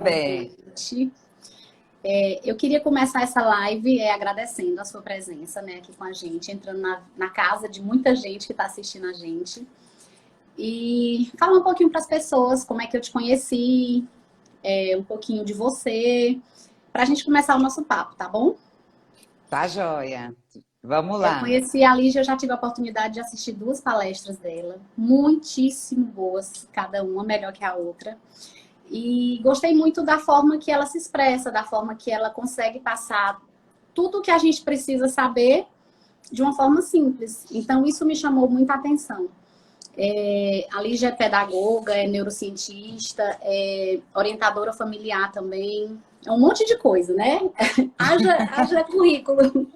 Bem, convite. Eu queria começar essa live agradecendo a sua presença, né, aqui com a gente, entrando na casa de muita gente que está assistindo a gente. E falar um pouquinho para as pessoas como é que eu te conheci, um pouquinho de você, para a gente começar o nosso papo, tá bom? tá joia. Vamos Eu lá. conheci a Lígia, eu já tive a oportunidade de assistir duas palestras dela, muitíssimo boas, cada uma melhor que a outra. E gostei muito da forma que ela se expressa, da forma que ela consegue passar tudo o que a gente precisa saber de uma forma simples. Então, isso me chamou muita atenção. A Lígia é pedagoga, é neurocientista, é orientadora familiar também. É um monte de coisa, né? haja currículo.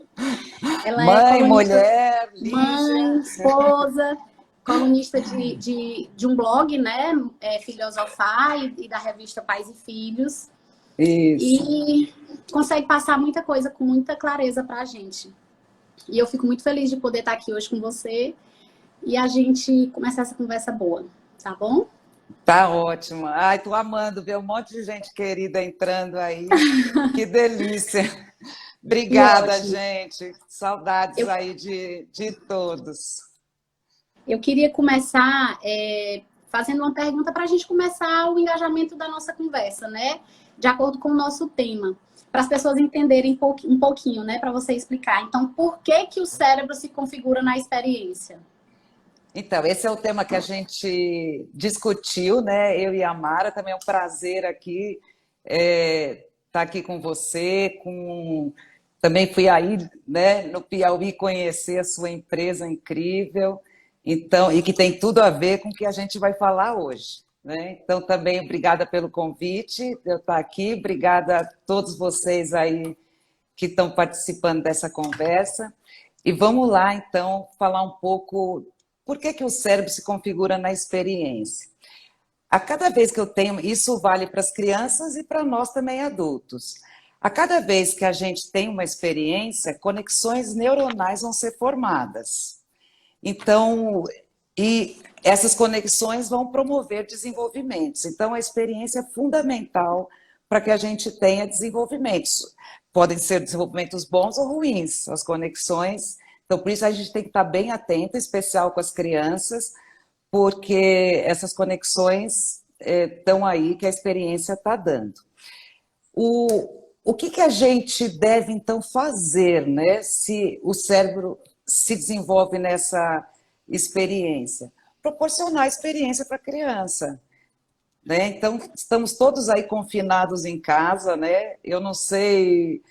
Ela é Mãe, colunista, mulher, Lígia. mãe, esposa, colunista de um blog, né? Filosofar e da revista Pais e Filhos. Isso. E consegue passar muita coisa com muita clareza para a gente. E eu fico muito feliz de poder estar aqui hoje com você e a gente começar essa conversa boa, tá bom? Tá ótimo. Ai, tô amando ver um monte de gente querida entrando aí. Que delícia. Que Obrigada, ótimo. gente. Saudades Eu, aí de todos. eu queria começar fazendo uma pergunta para a gente começar o engajamento da nossa conversa, né? De acordo com o nosso tema. Para as pessoas entenderem um pouquinho, né? Para você explicar. Então, por que que o cérebro se configura na experiência? Então, esse é o tema que a gente discutiu, né? Eu e a Mara, também é um prazer aqui estar aqui com você, também fui aí, né, no Piauí conhecer a sua empresa incrível, então, e que tem tudo a ver com o que a gente vai falar hoje, né? Então, também obrigada pelo convite, de eu estar aqui, obrigada a todos vocês aí que estão participando dessa conversa. E vamos lá, então, falar um pouco por que que o cérebro se configura na experiência. A cada vez que eu tenho, isso vale para as crianças e para nós também adultos. A cada vez que a gente tem uma experiência, conexões neuronais vão ser formadas. Então, e essas conexões vão promover desenvolvimentos. Então, a experiência é fundamental para que a gente tenha desenvolvimentos. Podem ser desenvolvimentos bons ou ruins, as conexões. Então, por isso a gente tem que estar bem atento, em especial com as crianças, porque essas conexões estão aí que a experiência está dando. O que a gente deve, então, fazer, né, se o cérebro se desenvolve nessa experiência? Proporcionar a experiência para a criança. Né? Então, estamos todos aí confinados em casa, né? Eu não sei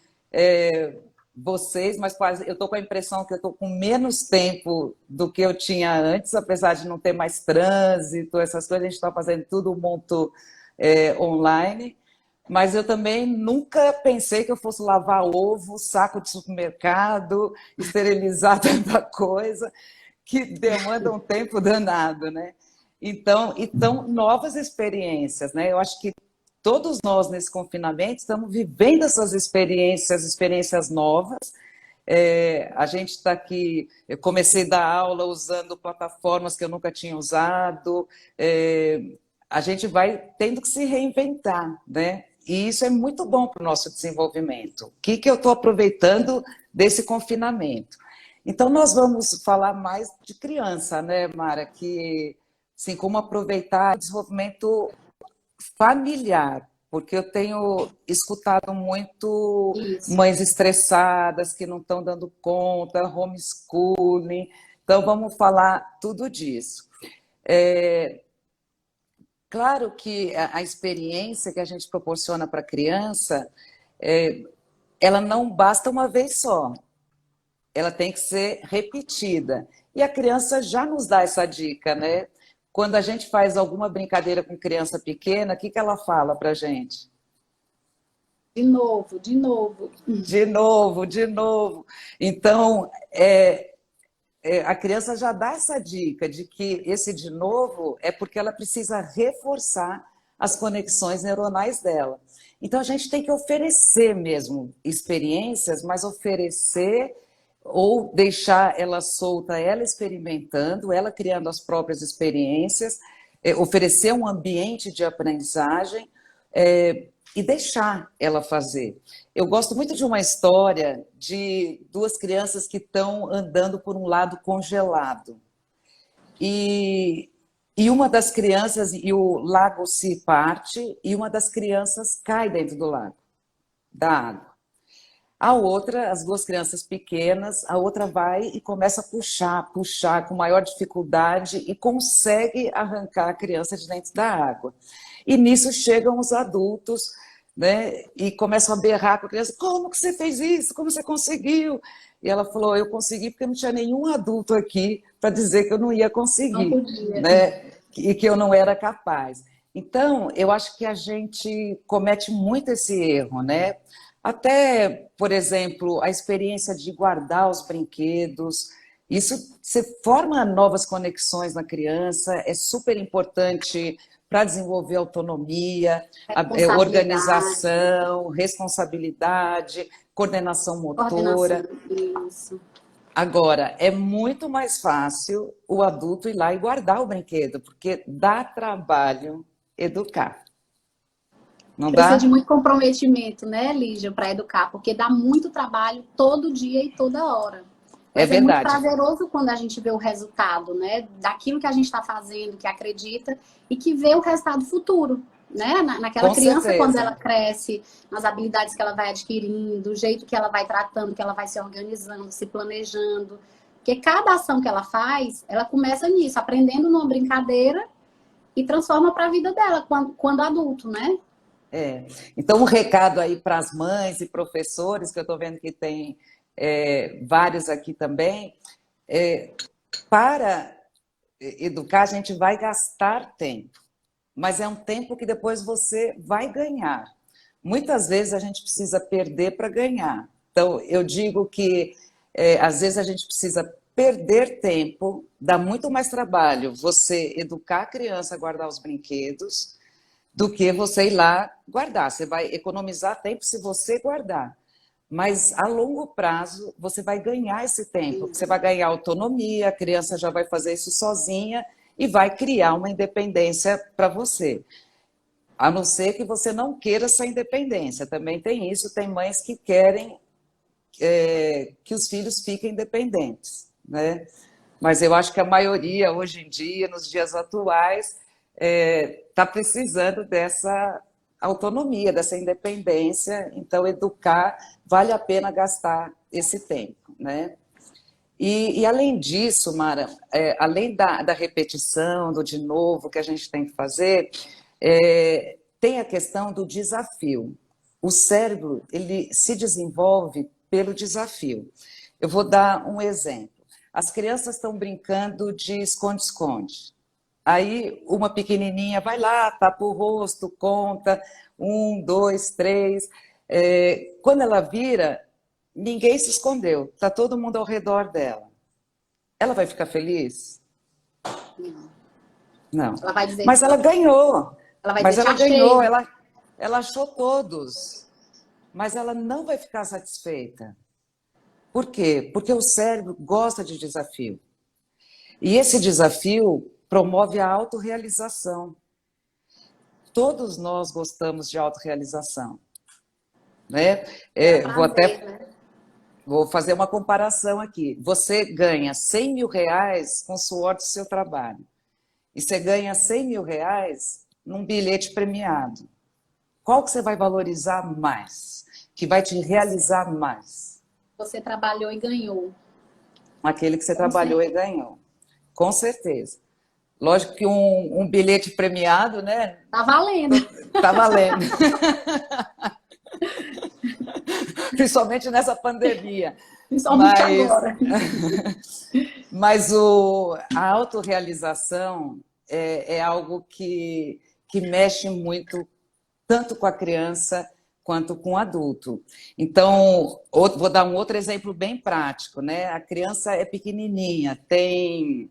vocês, mas quase eu estou com a impressão que eu estou com menos tempo do que eu tinha antes, apesar de não ter mais trânsito, essas coisas, a gente está fazendo tudo muito online. Mas eu também nunca pensei que eu fosse lavar ovo, saco de supermercado, esterilizar tanta coisa, que demanda um tempo danado, né? Então, novas experiências, né? Eu acho que todos nós nesse confinamento estamos vivendo essas experiências novas. A gente está aqui, eu comecei a dar aula usando plataformas que eu nunca tinha usado, a gente vai tendo que se reinventar, né? E isso é muito bom para o nosso desenvolvimento. O que eu estou aproveitando desse confinamento? Então, nós vamos falar mais de criança, né, Mara? Que, assim, como aproveitar o desenvolvimento familiar, porque eu tenho escutado muito Isso. mães estressadas que não estão dando conta, homeschooling. Então, vamos falar tudo disso. Claro que a experiência que a gente proporciona para a criança, ela não basta uma vez só, ela tem que ser repetida. E a criança já nos dá essa dica, né? Quando a gente faz alguma brincadeira com criança pequena, o que ela fala para a gente? De novo, de novo. De novo, de novo. Então, a criança já dá essa dica de que esse de novo é porque ela precisa reforçar as conexões neuronais dela. Então, a gente tem que oferecer mesmo experiências, mas oferecer ou deixar ela solta, ela experimentando, ela criando as próprias experiências, oferecer um ambiente de aprendizagem, e deixar ela fazer. Eu gosto muito de uma história de duas crianças que estão andando por um lado congelado. E, e uma das crianças, e o lago se parte, e uma das crianças cai dentro do lago, da água. A outra, as duas crianças pequenas, a outra vai e começa a puxar com maior dificuldade e consegue arrancar a criança de dentro da água. E nisso chegam os adultos, né, e começam a berrar com a criança: como que você fez isso? Como você conseguiu? E ela falou: eu consegui porque não tinha nenhum adulto aqui para dizer que eu não ia Não conseguir, podia. né, e que eu não era capaz. Então, eu acho que a gente comete muito esse erro, né? Até, por exemplo, a experiência de guardar os brinquedos, isso você forma novas conexões na criança, é super importante para desenvolver autonomia, Responsabilidade, organização, responsabilidade, coordenação coordenação, motora. isso. Agora, é muito mais fácil o adulto ir lá e guardar o brinquedo, porque dá trabalho educar. Não Precisa de dá? muito comprometimento, né, Lígia, para educar, porque dá muito trabalho todo dia e toda hora. É Mas é muito verdade. prazeroso quando a gente vê o resultado, né, daquilo que a gente está fazendo, que acredita, e que vê o resultado futuro, né, naquela Com criança quando ela certeza. cresce, nas habilidades que ela vai adquirindo, o jeito que ela vai tratando, que ela vai se organizando, se planejando. Porque cada ação que ela faz, ela começa nisso, aprendendo numa brincadeira e transforma para a vida dela quando adulto, né? É. Então, um recado aí para as mães e professores, que eu estou vendo que tem vários aqui também, é, para educar a gente vai gastar tempo, mas é um tempo que depois você vai ganhar. Muitas vezes a gente precisa perder para ganhar. Então, eu digo que às vezes a gente precisa perder tempo, dá muito mais trabalho você educar a criança a guardar os brinquedos, do que você ir lá guardar. Você vai economizar tempo se você guardar. Mas a longo prazo você vai ganhar esse tempo, você vai ganhar autonomia, a criança já vai fazer isso sozinha e vai criar uma independência para você. A não ser que você não queira essa independência. Também tem isso, tem mães que querem que os filhos fiquem independentes, né? Mas eu acho que a maioria, hoje em dia, nos dias atuais, está precisando dessa autonomia, dessa independência. Então, educar, vale a pena gastar esse tempo, né? E além disso, Mara, além da repetição, do de novo que a gente tem que fazer, tem a questão do desafio. O cérebro, ele se desenvolve pelo desafio. Eu vou dar um exemplo. As crianças estão brincando de esconde-esconde. Aí uma pequenininha vai lá, tapa o rosto, conta, 1, 2, 3. Quando ela vira, ninguém se escondeu, está todo mundo ao redor dela. Ela vai ficar feliz? Não. Não. Ela vai dizer, Mas ela ganhou. ela vai Mas dizer, te ela ganhou, achei. ela achou todos. Mas ela não vai ficar satisfeita. Por quê? Porque o cérebro gosta de desafio. E esse desafio promove a autorrealização. Todos nós gostamos de autorrealização, né? Gera Vou prazer, né? fazer uma comparação aqui. Você ganha 100 mil reais com o suor do seu trabalho. E você ganha 100 mil reais num bilhete premiado. Qual que você vai valorizar mais? Que vai te realizar mais? Você trabalhou e ganhou. Aquele que você Com trabalhou e certeza. ganhou. Com certeza. Lógico que um bilhete premiado, né? Tá valendo. Tá valendo. Principalmente nessa pandemia. Principalmente Mas, agora. mas a autorrealização é algo que mexe muito, tanto com a criança quanto com o adulto. Então, vou dar um outro exemplo bem prático, né? A criança é pequenininha, tem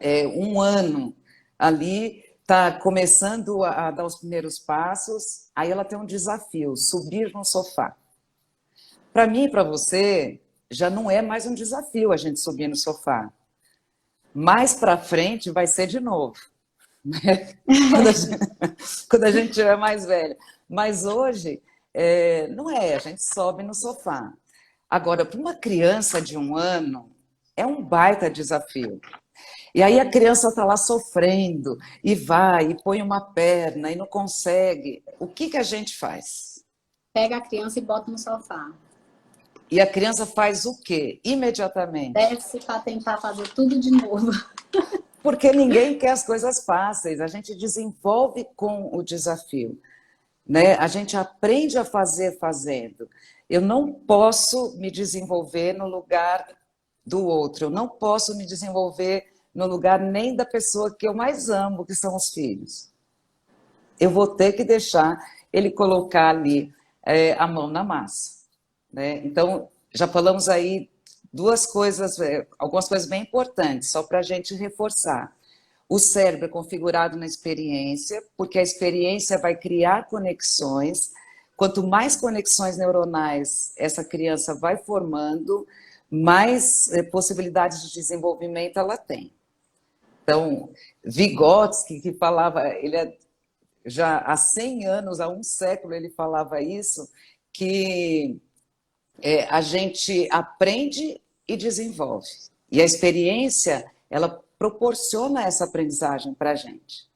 1 ano ali, está começando a dar os primeiros passos, aí ela tem um desafio, subir no sofá. Para mim e para você, já não é mais um desafio a gente subir no sofá. Mais para frente vai ser de novo, né? Quando a gente tiver mais velho. Mas hoje, não é, a gente sobe no sofá. Agora, para uma criança de 1 ano, é um baita desafio. E aí a criança está lá sofrendo, e vai, e põe uma perna, e não consegue. O que a gente faz? Pega a criança e bota no sofá. E a criança faz o quê? Imediatamente. Desce para tentar fazer tudo de novo. Porque ninguém quer as coisas fáceis, a gente desenvolve com o desafio, né? A gente aprende a fazer fazendo. Eu não posso me desenvolver no lugar do outro, eu não posso me desenvolver no lugar nem da pessoa que eu mais amo, que são os filhos. Eu vou ter que deixar ele colocar ali a mão na massa, né? Então, já falamos aí duas coisas, algumas coisas bem importantes, só para a gente reforçar. O cérebro é configurado na experiência, porque a experiência vai criar conexões. Quanto mais conexões neuronais essa criança vai formando, mais possibilidades de desenvolvimento ela tem. Então, Vygotsky, que falava, já há 100 anos, há um século, ele falava isso, que a gente aprende e desenvolve. E a experiência, ela proporciona essa aprendizagem para a gente.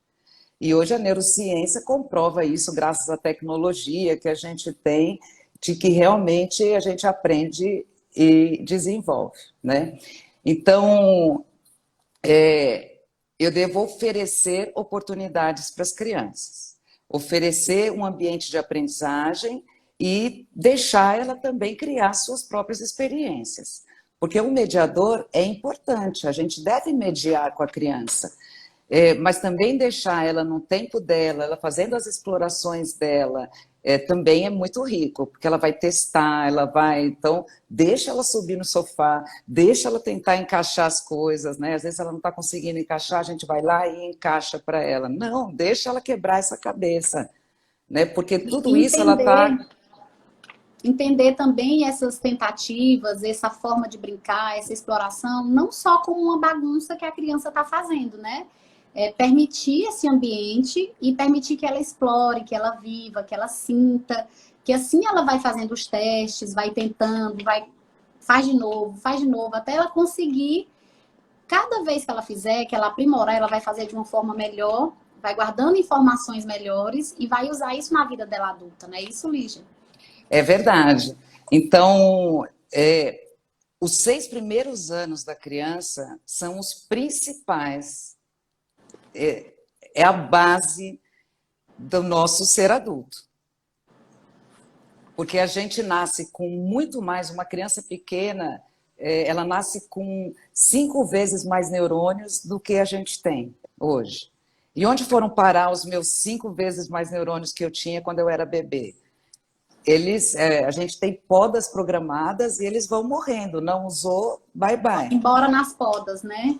E hoje a neurociência comprova isso, graças à tecnologia que a gente tem, de que realmente a gente aprende e desenvolve, né? Então, eu devo oferecer oportunidades para as crianças, oferecer um ambiente de aprendizagem e deixar ela também criar suas próprias experiências. Porque o mediador é importante, a gente deve mediar com a criança, mas também deixar ela no tempo dela, ela fazendo as explorações dela, também é muito rico, porque ela vai testar, ela vai... Então, deixa ela subir no sofá, deixa ela tentar encaixar as coisas, né? Às vezes ela não está conseguindo encaixar, a gente vai lá e encaixa para ela. Não, deixa ela quebrar essa cabeça, né? Porque tudo isso ela está... Entender também essas tentativas, essa forma de brincar, essa exploração, não só como uma bagunça que a criança está fazendo, né? Permitir esse ambiente e permitir que ela explore, que ela viva, que ela sinta, que assim ela vai fazendo os testes, vai tentando, faz de novo, até ela conseguir, cada vez que ela fizer, que ela aprimorar, ela vai fazer de uma forma melhor, vai guardando informações melhores e vai usar isso na vida dela adulta, não é isso, Lígia? É verdade. Então, os 6 primeiros anos da criança são os principais, é a base do nosso ser adulto. Porque a gente nasce com muito mais, uma criança pequena, ela nasce com 5 vezes mais neurônios do que a gente tem hoje. E onde foram parar os meus 5 vezes mais neurônios que eu tinha quando eu era bebê? A gente tem podas programadas e eles vão morrendo. Não usou, bye bye. Embora nas podas, né?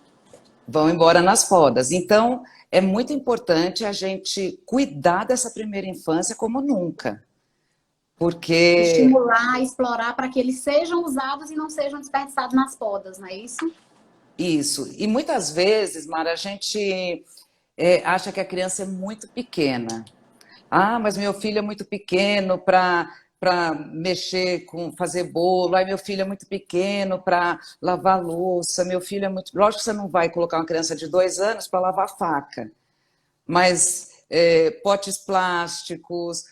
Vão embora nas podas. Então, é muito importante a gente cuidar dessa primeira infância como nunca. Porque... Estimular, explorar para que eles sejam usados e não sejam desperdiçados nas podas, não é isso? Isso. E muitas vezes, Mara, a gente acha que a criança é muito pequena. Ah, mas meu filho é muito pequeno para mexer com fazer bolo. Ai, meu filho é muito pequeno para lavar louça. Meu filho é muito... Lógico que você não vai colocar uma criança de 2 anos para lavar faca. Mas potes plásticos,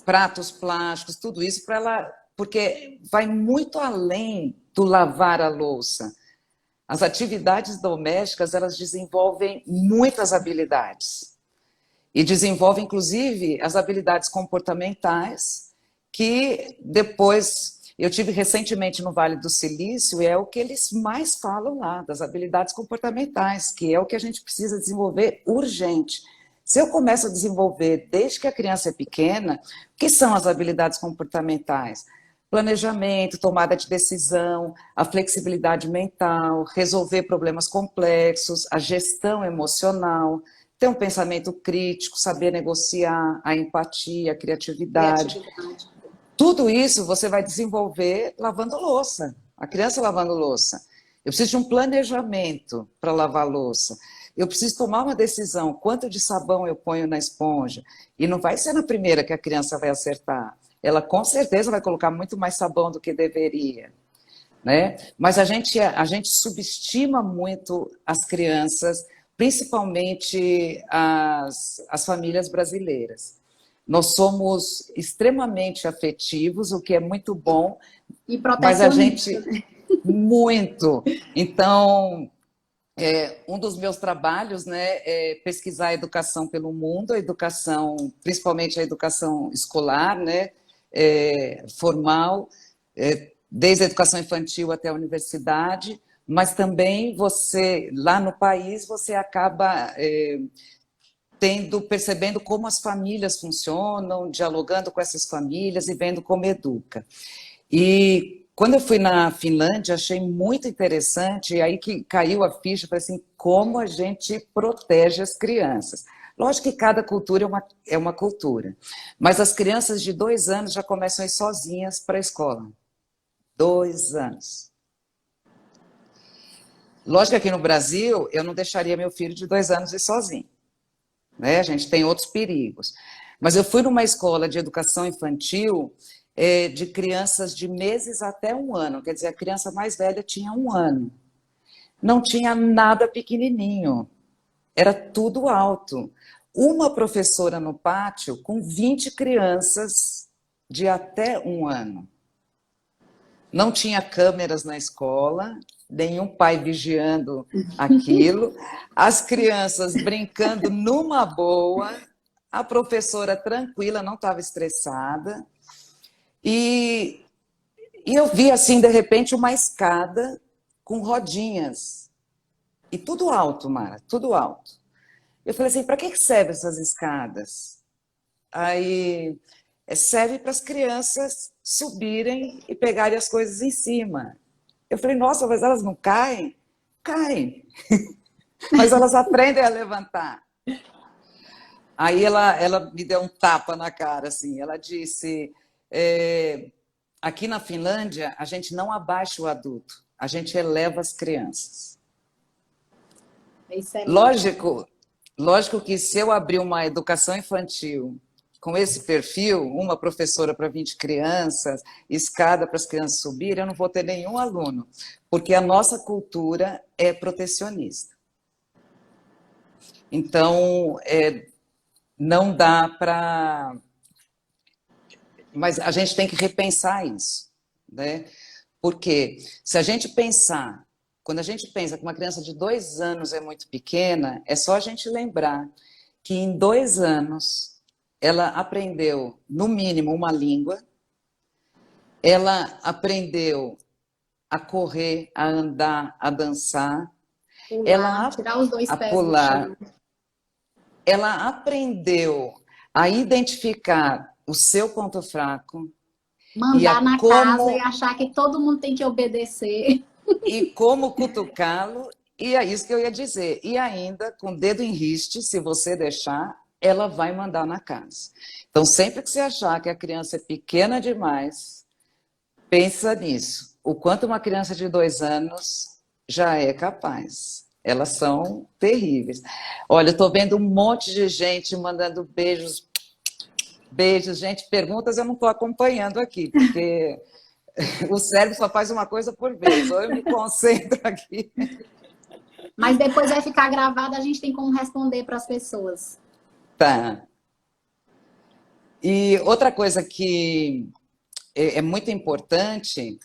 pratos plásticos, tudo isso para ela... Porque vai muito além do lavar a louça. As atividades domésticas, elas desenvolvem muitas habilidades. E desenvolve, inclusive, as habilidades comportamentais, que depois, eu tive recentemente no Vale do Silício, e é o que eles mais falam lá, das habilidades comportamentais, que é o que a gente precisa desenvolver urgente. Se eu começo a desenvolver desde que a criança é pequena, o que são as habilidades comportamentais? Planejamento, tomada de decisão, a flexibilidade mental, resolver problemas complexos, a gestão emocional, ter um pensamento crítico, saber negociar, a empatia, a criatividade. Tudo isso você vai desenvolver lavando louça, a criança lavando louça. Eu preciso de um planejamento para lavar louça. eu preciso tomar uma decisão, quanto de sabão eu ponho na esponja? E não vai ser na primeira que a criança vai acertar. Ela com certeza vai colocar muito mais sabão do que deveria, né? Mas a gente subestima muito as crianças, principalmente as famílias brasileiras. Nós somos extremamente afetivos, o que é muito bom, E mas a protecionista, gente né? muito. Então, um dos meus trabalhos, né, é pesquisar a educação pelo mundo, a educação, principalmente a educação escolar, né, formal, desde a educação infantil até a universidade, mas também você, lá no país, você acaba percebendo como as famílias funcionam, dialogando com essas famílias e vendo como educa. E quando eu fui na Finlândia, achei muito interessante, e aí que caiu a ficha, falei assim, como a gente protege as crianças. Lógico que cada cultura é uma cultura, mas as crianças de 2 anos já começam a ir sozinhas para a escola. 2 anos. Lógico que aqui no Brasil, eu não deixaria meu filho de 2 anos ir sozinho, né? A gente tem outros perigos. Mas eu fui numa escola de educação infantil de crianças de meses até 1 ano, quer dizer, a criança mais velha tinha 1 ano. Não tinha nada pequenininho, era tudo alto. Uma professora no pátio com 20 crianças de até 1 ano. Não tinha câmeras na escola, nenhum pai vigiando aquilo, as crianças brincando numa boa, a professora tranquila, não estava estressada, e eu vi assim, de repente, uma escada com rodinhas, e tudo alto, Mara, tudo alto. Eu falei assim, para que servem essas escadas? Aí, serve para as crianças subirem e pegarem as coisas em cima. Eu falei, nossa, mas elas não caem? Caem. Mas elas aprendem a levantar. Aí ela me deu um tapa na cara, assim. Ela disse, aqui na Finlândia, a gente não abaixa o adulto, a gente eleva as crianças. Isso é Lógico que se eu abrir uma educação infantil com esse perfil, uma professora para 20 crianças, escada para as crianças subirem, eu não vou ter nenhum aluno, porque a nossa cultura é protecionista. Então, não dá para... Mas a gente tem que repensar isso, né? Porque se a gente pensar, quando a gente pensa que uma criança de 2 anos é muito pequena, é só a gente lembrar que em 2 anos ela aprendeu, no mínimo, uma língua, ela aprendeu a correr, a andar, a dançar, pular, tirar os 2 a pés do pular, chão. ela aprendeu a identificar o seu ponto fraco e Mandar na casa e achar que todo mundo tem que obedecer. como cutucá-lo, e é isso que eu ia dizer. E ainda, com o dedo em riste, se você deixar, ela vai mandar na casa. Então, sempre que você achar que a criança é pequena demais, pensa nisso. O quanto uma criança de 2 anos já é capaz. Elas são terríveis. Olha, eu estou vendo um monte de gente mandando beijos. Beijos, gente, perguntas eu não estou acompanhando aqui, porque o cérebro só faz uma coisa por vez, ou eu me concentro aqui. Mas depois vai ficar gravado, a gente tem como responder para as pessoas. Tá. E outra coisa que é muito importante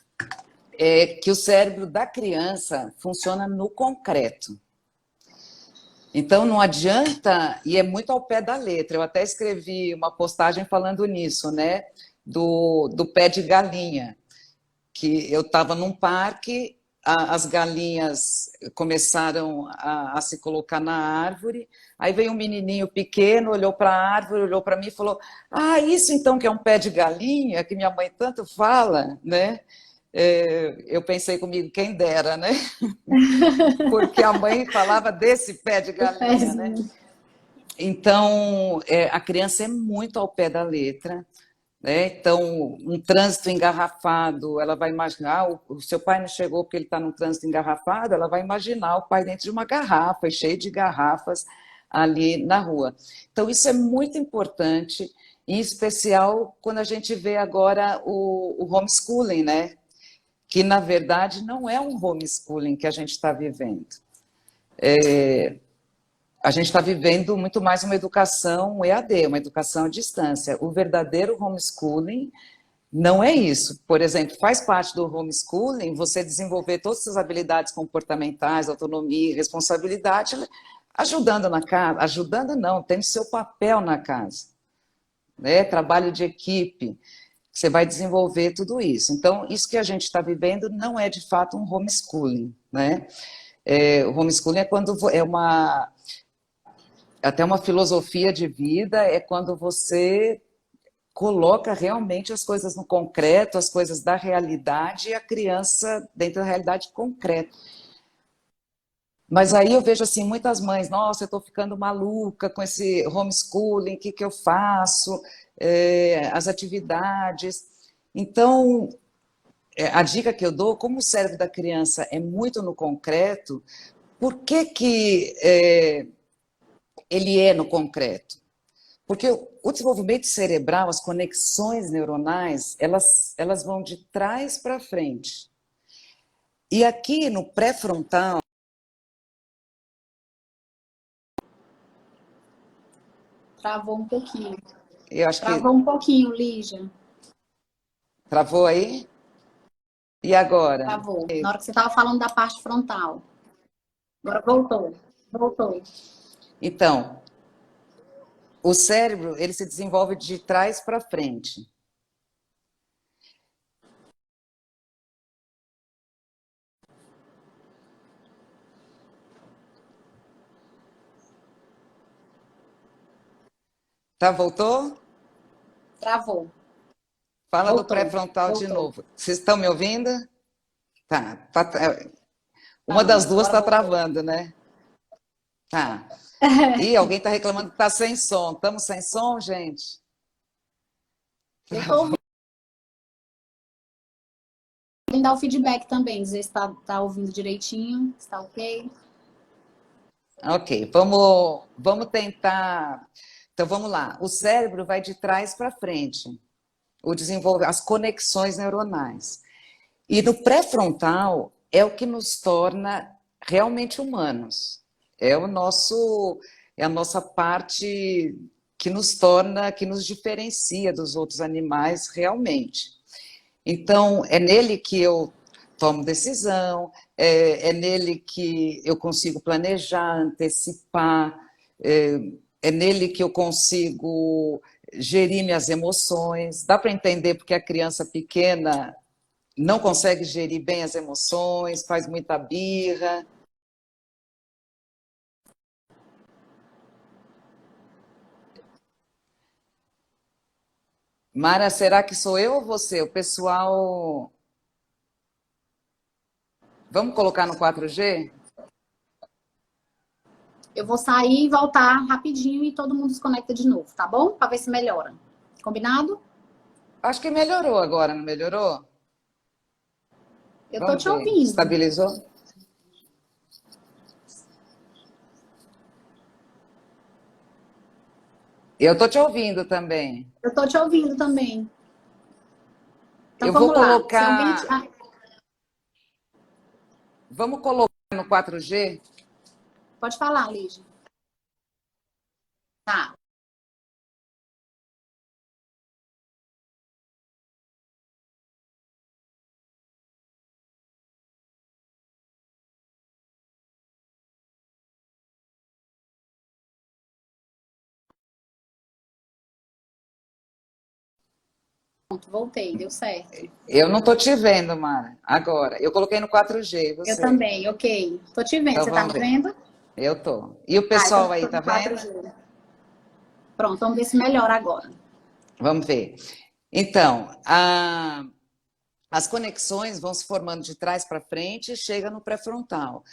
é que o cérebro da criança funciona no concreto. Então, não adianta, e é muito ao pé da letra. Eu até escrevi uma postagem falando nisso, né? Do pé de galinha. Que eu estava num parque, as galinhas começaram a se colocar na árvore, aí veio um menininho pequeno, olhou para a árvore, olhou para mim e falou, ah, isso então que é um pé de galinha, que minha mãe tanto fala, né? Eu pensei comigo, quem dera, né? Porque a mãe falava desse pé de galinha, né? Então, a criança é muito ao pé da letra, né? Então, um trânsito engarrafado, ela vai imaginar, o seu pai não chegou porque ele está num trânsito engarrafado, ela vai imaginar o pai dentro de uma garrafa, cheio de garrafas ali na rua. Então, isso é muito importante, em especial quando a gente vê agora o homeschooling, né? Que, na verdade, não é um homeschooling que a gente está vivendo. A gente está vivendo muito mais uma educação EAD, uma educação à distância. O verdadeiro homeschooling não é isso. Por exemplo, faz parte do homeschooling você desenvolver todas essas habilidades comportamentais, autonomia, responsabilidade, ajudando na casa, ajudando não, tendo seu papel na casa, né? Trabalho de equipe, você vai desenvolver tudo isso. Então, isso que a gente está vivendo não é de fato um homeschooling, né? O homeschooling é quando é até uma filosofia de vida, é quando você coloca realmente as coisas no concreto, as coisas da realidade e a criança dentro da realidade concreta. Mas aí eu vejo assim, muitas mães, nossa, eu estou ficando maluca com esse homeschooling, o que, que eu faço? As atividades. Então, a dica que eu dou, como o cérebro da criança é muito no concreto, por que, que ele é no concreto? Porque o desenvolvimento cerebral, as conexões neuronais, elas vão de trás para frente. E aqui no pré-frontal, Travou um pouquinho. eu acho que Travou um pouquinho, Lígia. travou aí. E agora? Travou. Na hora que você estava falando da parte frontal. Agora voltou. Voltou. Então, o cérebro, ele se desenvolve de trás para frente. Tá, voltou? Travou. Fala do Voltou. pré-frontal de Voltou. novo. Vocês estão me ouvindo? Tá. Uma Não, das duas agora está voltou. travando, né? Tá. E alguém está reclamando que está sem som. Estamos sem som, gente? Eu estou ouvindo. Podem dar o feedback também, dizer se está ouvindo direitinho, se está ok. Ok, vamos tentar. Então vamos lá. O cérebro vai de trás para frente, as conexões neuronais. E no pré-frontal é o que nos torna realmente humanos. É o nosso, é a nossa parte que nos torna, que nos diferencia dos outros animais realmente. Então, é nele que eu tomo decisão, nele que eu consigo planejar, antecipar, é nele que eu consigo gerir minhas emoções. Dá para entender porque a criança pequena não consegue gerir bem as emoções, faz muita birra. Mara, será que sou eu ou você? O pessoal. Vamos colocar no 4G? Eu vou sair e voltar rapidinho e todo mundo se conecta de novo, tá bom? Para ver se melhora. Combinado? Acho que melhorou agora, não melhorou? Eu tô Vamos te ver. ouvindo. Estabilizou? Eu estou te ouvindo também. Eu tô te ouvindo também. Então Eu vou vamos lá. Seu ambiente. colocar. Vamos colocar no 4G? Pode falar, Lígia. Tá. Pronto, voltei, deu certo. Eu não estou te vendo, Mara. Agora. Eu coloquei no 4G, e Eu você? também, ok. Tô te vendo, Então você tá vamos me ver. vendo? Eu tô. E o Tá, então pessoal aí, tô tá no vendo? 4G. Pronto, vamos ver se melhora agora. Vamos ver. Então, as conexões vão se formando de trás para frente e chega no pré-frontal.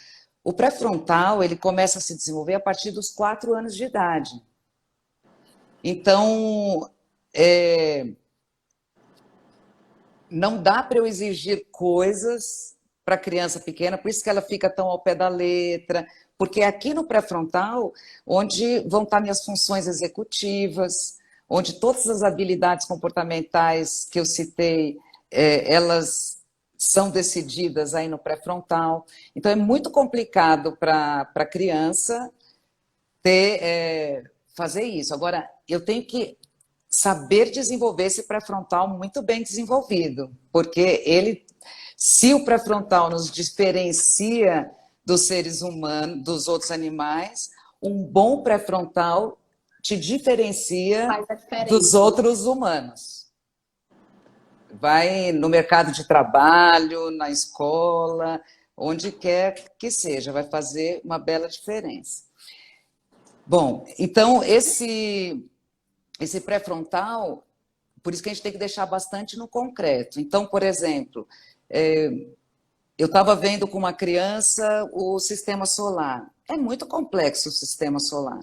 O pré-frontal, ele começa a se desenvolver a partir dos 4 anos de idade. Então, não dá para eu exigir coisas para criança pequena, por isso que ela fica tão ao pé da letra, porque é aqui no pré-frontal onde vão estar minhas funções executivas, onde todas as habilidades comportamentais que eu citei, elas são decididas aí no pré-frontal. Então é muito complicado para a criança fazer isso. Agora, eu tenho que saber desenvolver esse pré-frontal muito bem desenvolvido, porque ele, se o pré-frontal nos diferencia dos seres humanos, dos outros animais, um bom pré-frontal te diferencia dos outros humanos. Vai no mercado de trabalho, na escola, onde quer que seja, vai fazer uma bela diferença. Bom, então esse pré-frontal, por isso que a gente tem que deixar bastante no concreto. Então, por exemplo, eu estava vendo com uma criança o sistema solar. É muito complexo o sistema solar,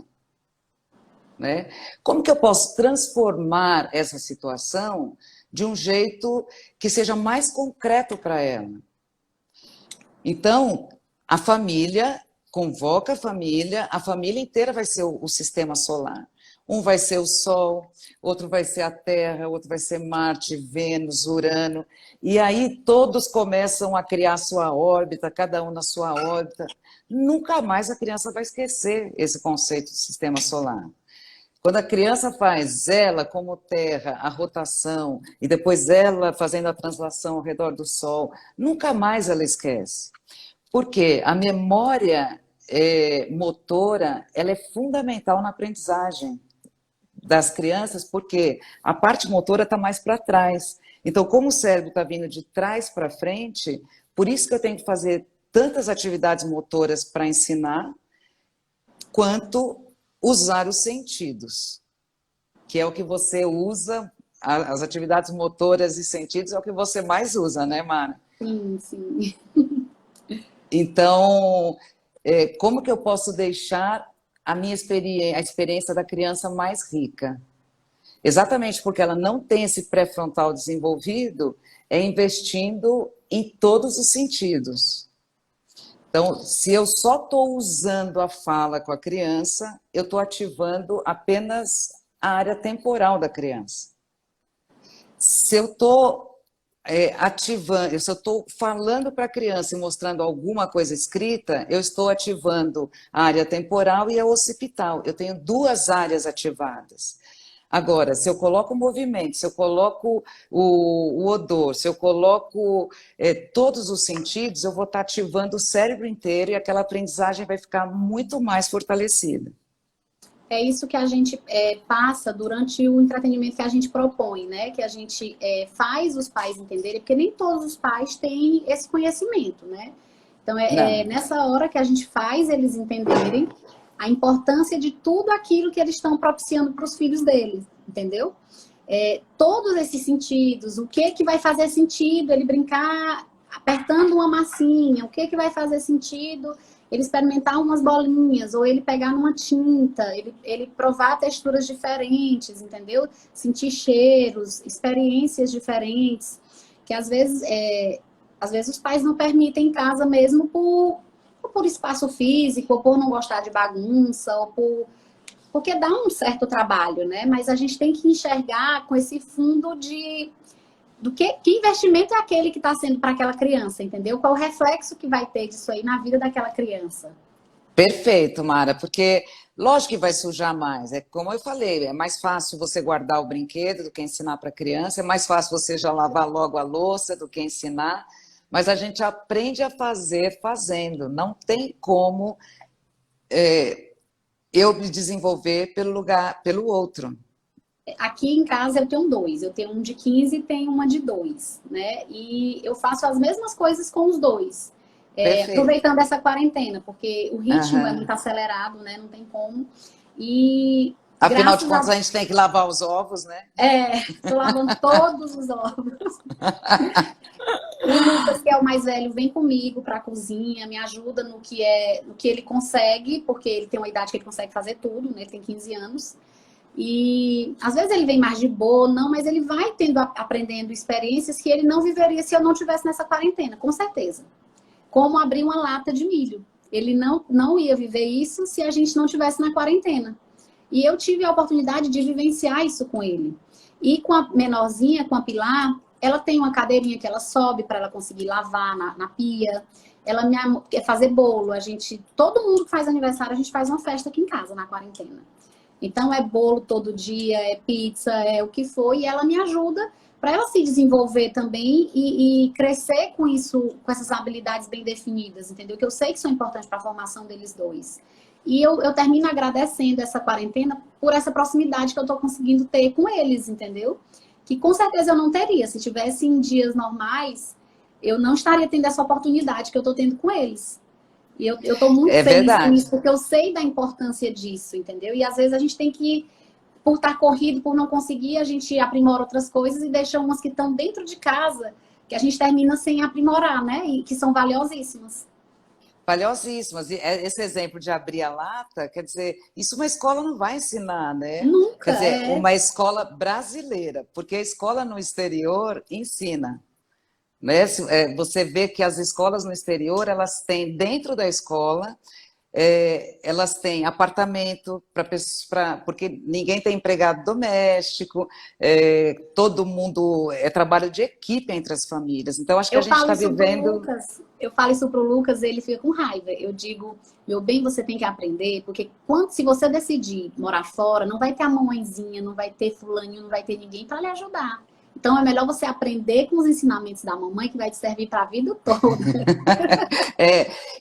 né? Como que eu posso transformar essa situação de um jeito que seja mais concreto para ela? Então, a família convoca a família inteira vai ser o sistema solar. Um vai ser o Sol, outro vai ser a Terra, outro vai ser Marte, Vênus, Urano. E aí todos começam a criar sua órbita, cada um na sua órbita. Nunca mais a criança vai esquecer esse conceito de sistema solar. Quando a criança faz ela como Terra, a rotação, e depois ela fazendo a translação ao redor do Sol, nunca mais ela esquece. Porque a memória motora, ela é fundamental na aprendizagem das crianças, porque a parte motora está mais para trás. Então, como o cérebro está vindo de trás para frente, por isso que eu tenho que fazer tantas atividades motoras para ensinar, quanto usar os sentidos, que é o que você usa, as atividades motoras e sentidos é o que você mais usa, né, Mara? Sim, sim. Então, como que eu posso deixar a minha a experiência da criança mais rica? Exatamente porque ela não tem esse pré-frontal desenvolvido, é investindo em todos os sentidos. Então, se eu só estou usando a fala com a criança, eu estou ativando apenas a área temporal da criança. Se eu estou ativando, se eu estou falando para a criança e mostrando alguma coisa escrita, eu estou ativando a área temporal e a occipital. Eu tenho duas áreas ativadas. Agora, se eu coloco o movimento, se eu coloco o odor, se eu coloco todos os sentidos, eu vou estar ativando o cérebro inteiro e aquela aprendizagem vai ficar muito mais fortalecida. É isso que a gente passa durante o entretenimento que a gente propõe, né? Que a gente faz os pais entenderem, porque nem todos os pais têm esse conhecimento, né? Então, nessa hora que a gente faz eles entenderem a importância de tudo aquilo que eles estão propiciando para os filhos deles, entendeu? Todos esses sentidos, o que vai fazer sentido ele brincar apertando uma massinha, o que vai fazer sentido ele experimentar umas bolinhas, ou ele pegar numa tinta, ele provar texturas diferentes, entendeu? Sentir cheiros, experiências diferentes, que às vezes os pais não permitem em casa mesmo por espaço físico, ou por não gostar de bagunça, ou porque dá um certo trabalho, né? Mas a gente tem que enxergar com esse fundo do que investimento é aquele que está sendo para aquela criança, entendeu? Qual o reflexo que vai ter disso aí na vida daquela criança. Perfeito, Mara, porque lógico que vai sujar mais. É como eu falei, é mais fácil você guardar o brinquedo do que ensinar para a criança, é mais fácil você já lavar logo a louça do que ensinar, mas a gente aprende a fazer fazendo. Não tem como eu me desenvolver pelo outro. Aqui em casa eu tenho dois. Eu tenho um de 15 e tenho uma de 2, né? E eu faço as mesmas coisas com os dois. Aproveitando essa quarentena, porque o ritmo é muito acelerado, né? Não tem como. E afinal de contas, a gente tem que lavar os ovos, né? Tô lavando todos os ovos. O Lucas, que é o mais velho, vem comigo para a cozinha, me ajuda no que ele consegue, porque ele tem uma idade que ele consegue fazer tudo, né? Ele tem 15 anos. E às vezes ele vem mais de boa, não, mas ele vai aprendendo experiências que ele não viveria se eu não tivesse nessa quarentena, com certeza. Como abrir uma lata de milho. Ele não ia viver isso se a gente não tivesse na quarentena. E eu tive a oportunidade de vivenciar isso com ele. E com a menorzinha, com a Pilar, ela tem uma cadeirinha que ela sobe para ela conseguir lavar na pia. Ela quer fazer bolo. Todo mundo que faz aniversário, a gente faz uma festa aqui em casa na quarentena. Então é bolo todo dia, é pizza, é o que for, e ela me ajuda para ela se desenvolver também e crescer com isso, com essas habilidades bem definidas, entendeu? Que eu sei que são importantes para a formação deles dois. E eu termino agradecendo essa quarentena por essa proximidade que eu estou conseguindo ter com eles, entendeu? Que com certeza eu não teria. Se tivesse em dias normais, eu não estaria tendo essa oportunidade que eu estou tendo com eles. E eu estou muito É feliz com isso, verdade. porque eu sei da importância disso, entendeu? E às vezes a gente tem que, por estar corrido, por não conseguir, a gente aprimora outras coisas e deixa umas que estão dentro de casa, que a gente termina sem aprimorar, né? E que são valiosíssimas. Valiosíssimas. E esse exemplo de abrir a lata, quer dizer, isso uma escola não vai ensinar, né? Quer Nunca, dizer, é. uma escola brasileira, porque a escola no exterior ensina. Né? Você vê que as escolas no exterior, elas têm dentro da escola, elas têm apartamento porque ninguém tem empregado doméstico, todo mundo é trabalho de equipe entre as famílias. Então, acho que a Eu gente falo está isso pro vivendo. Lucas, eu falo isso pro Lucas, ele fica com raiva. Eu digo, meu bem, você tem que aprender, porque se você decidir morar fora, não vai ter a mamãezinha, não vai ter fulaninho, não vai ter ninguém para lhe ajudar. Então é melhor você aprender com os ensinamentos da mamãe, que vai te servir para a vida toda.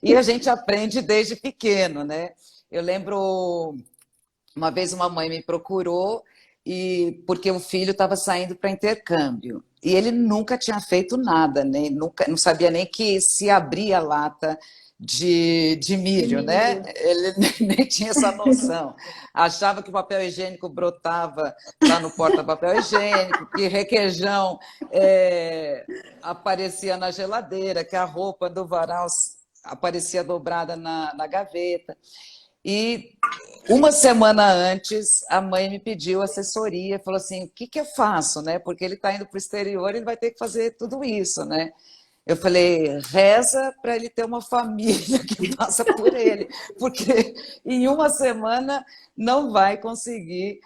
E a gente aprende desde pequeno, né? Eu lembro uma vez uma mãe me procurou e porque o filho estava saindo para intercâmbio e ele nunca tinha feito nada, né? Nunca, não sabia nem que se abria a lata de De milho, né? milho. Ele nem tinha essa noção. Achava que o papel higiênico brotava lá no porta-papel higiênico, que requeijão aparecia na geladeira, que a roupa do varal aparecia dobrada na gaveta. E uma semana antes, a mãe me pediu assessoria, falou assim, o que que eu faço, né? Porque ele está indo para o exterior, ele vai ter que fazer tudo isso, né? Eu falei, reza para ele ter uma família que passa por ele, porque em uma semana não vai conseguir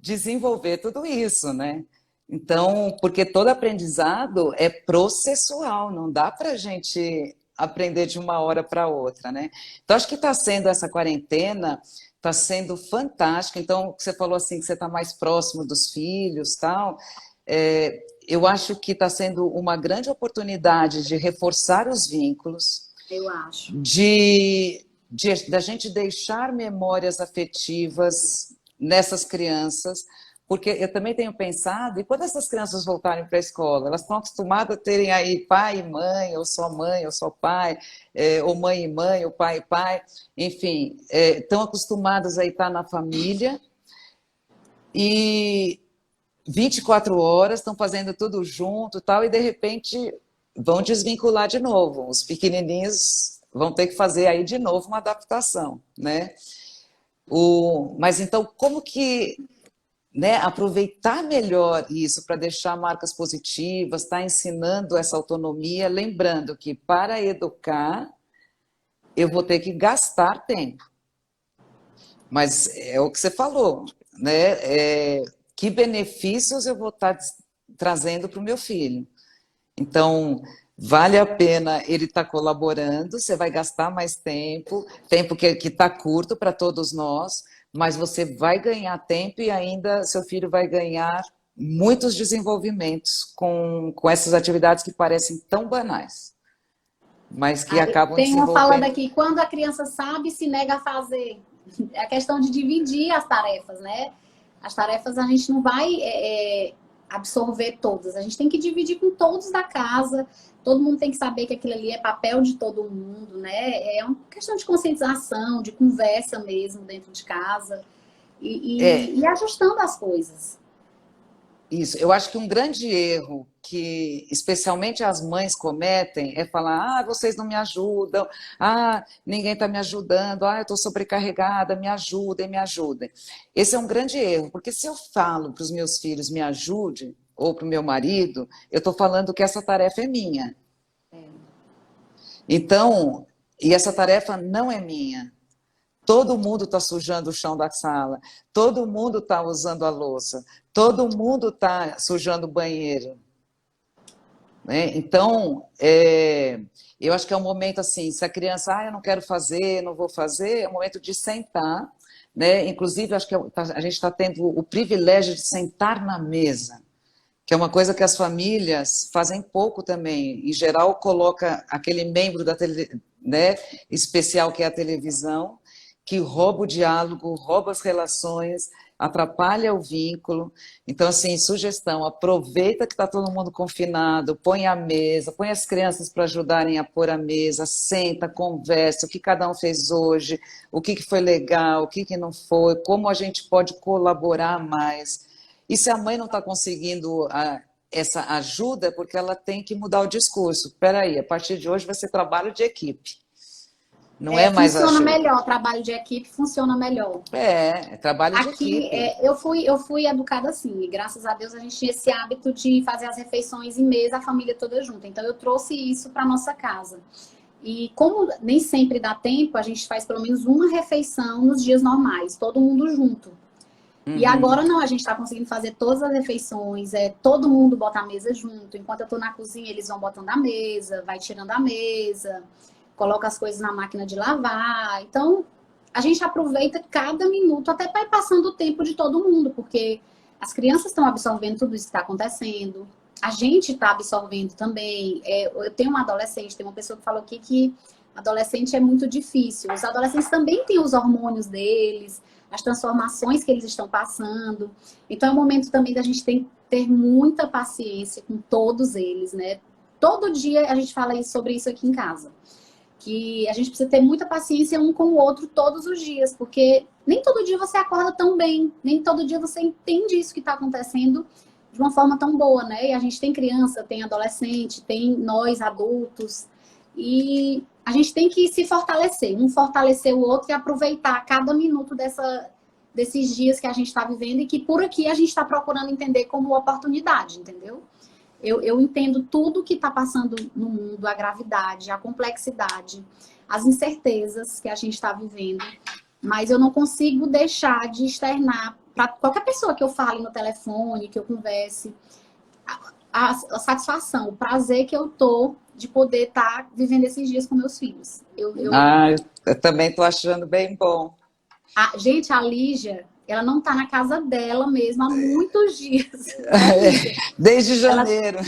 desenvolver tudo isso, né? Então, porque todo aprendizado é processual, não dá para a gente aprender de uma hora para outra, né? Então, acho que está sendo essa quarentena, está sendo fantástica. Então, você falou assim que você está mais próximo dos filhos, tal. Eu acho que está sendo uma grande oportunidade de reforçar os vínculos, Eu acho. da gente deixar memórias afetivas nessas crianças, porque eu também tenho pensado, e quando essas crianças voltarem para a escola, elas estão acostumadas a terem aí pai e mãe, ou só pai, ou mãe e mãe, ou pai e pai, enfim, estão acostumadas a estar na família e 24 horas estão fazendo tudo junto e tal, e de repente vão desvincular de novo. Os pequenininhos vão ter que fazer aí de novo uma adaptação, né? Mas então, como que, né, aproveitar melhor isso para deixar marcas positivas, estar ensinando essa autonomia, lembrando que para educar eu vou ter que gastar tempo. Mas é o que você falou, né? Que benefícios eu vou estar trazendo para o meu filho? Então, vale a pena ele estar colaborando, você vai gastar mais tempo, tempo que está curto para todos nós, mas você vai ganhar tempo e ainda seu filho vai ganhar muitos desenvolvimentos com essas atividades que parecem tão banais, mas que acabam Tem uma fala desenvolvendo. daqui, quando a criança sabe, se nega a fazer. É a questão de dividir as tarefas, né? As tarefas a gente não vai absorver todas, a gente tem que dividir com todos da casa, todo mundo tem que saber que aquilo ali é papel de todo mundo, né? É uma questão de conscientização, de conversa mesmo dentro de casa e ajustando as coisas. Isso, eu acho que um grande erro que especialmente as mães cometem é falar: ah, vocês não me ajudam, ah, ninguém está me ajudando, ah, eu estou sobrecarregada, me ajudem, me ajudem. Esse é um grande erro, porque se eu falo para os meus filhos me ajudem, ou para o meu marido, eu estou falando que essa tarefa é minha. Então, e essa tarefa não é minha. Todo mundo está sujando o chão da sala, todo mundo está usando a louça, todo mundo está sujando o banheiro. Né? Então, eu acho que é um momento assim, se a criança, ah, eu não quero fazer, não vou fazer, é um momento de sentar, né? Inclusive, acho que a gente está tendo o privilégio de sentar na mesa, que é uma coisa que as famílias fazem pouco também. Em geral, coloca aquele membro da né, especial que é a televisão, que rouba o diálogo, rouba as relações, atrapalha o vínculo. Então, assim, sugestão, aproveita que está todo mundo confinado, põe a mesa, põe as crianças para ajudarem a pôr a mesa, senta, conversa, o que cada um fez hoje, o que foi legal, o que não foi, como a gente pode colaborar mais. E se a mãe não está conseguindo essa ajuda, é porque ela tem que mudar o discurso. Espera aí, a partir de hoje vai ser trabalho de equipe. Não é mais Funciona ajuda. melhor, trabalho de equipe funciona melhor. É trabalho de Aqui, equipe. eu fui educada assim, e graças a Deus a gente tinha esse hábito de fazer as refeições em mesa, a família toda junta. Então eu trouxe isso para nossa casa. E como nem sempre dá tempo, a gente faz pelo menos uma refeição nos dias normais, todo mundo junto. E Uhum. agora não, a gente está conseguindo fazer todas as refeições, todo mundo bota a mesa junto. Enquanto eu estou na cozinha, eles vão botando a mesa, vai tirando a mesa, coloca as coisas na máquina de lavar. Então, a gente aproveita cada minuto, até para ir passando o tempo de todo mundo, porque as crianças estão absorvendo tudo isso que está acontecendo. A gente está absorvendo também. Eu tenho uma adolescente, tem uma pessoa que falou aqui que adolescente é muito difícil. Os adolescentes também têm os hormônios deles, as transformações que eles estão passando. Então é um momento também da gente ter muita paciência com todos eles, né? Todo dia a gente fala sobre isso aqui em casa. Que a gente precisa ter muita paciência um com o outro todos os dias, porque nem todo dia você acorda tão bem, nem todo dia você entende isso que está acontecendo de uma forma tão boa, né? E a gente tem criança, tem adolescente, tem nós adultos, e a gente tem que se fortalecer, um fortalecer o outro e aproveitar cada minuto desses dias que a gente está vivendo e que por aqui a gente está procurando entender como oportunidade, entendeu? Eu entendo tudo que está passando no mundo, a gravidade, a complexidade, as incertezas que a gente está vivendo, mas eu não consigo deixar de externar para qualquer pessoa que eu fale no telefone, que eu converse, a satisfação, o prazer que eu tô de poder estar vivendo esses dias com meus filhos. Eu também estou achando bem bom. Gente, a Lígia, ela não tá na casa dela mesmo há muitos dias, né, Lígia? Desde Ela janeiro.